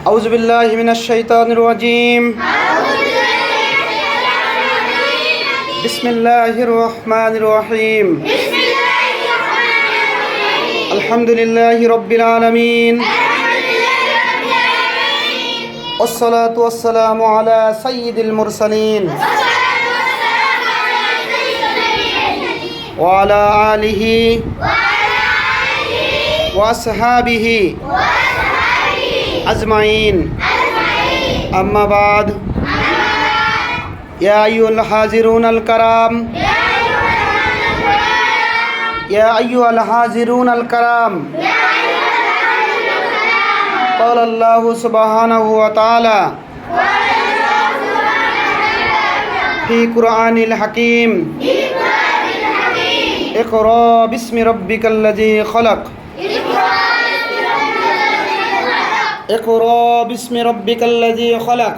أعوذ بالله من الشيطان الرجيم بسم الله الرحمن الرحيم الحمد لله رب العالمين والصلاة والسلام على سيد المرسلين وعلى آله وأصحابه أجمعين أما بعد يا أيها الحاضرون الكرام يا أيها الحاضرون الكرام قال الله سبحانه وتعالى في قرآن الحكيم اقرأ باسم ربك الذي خلق اقرأ باسم ربك الذي خلق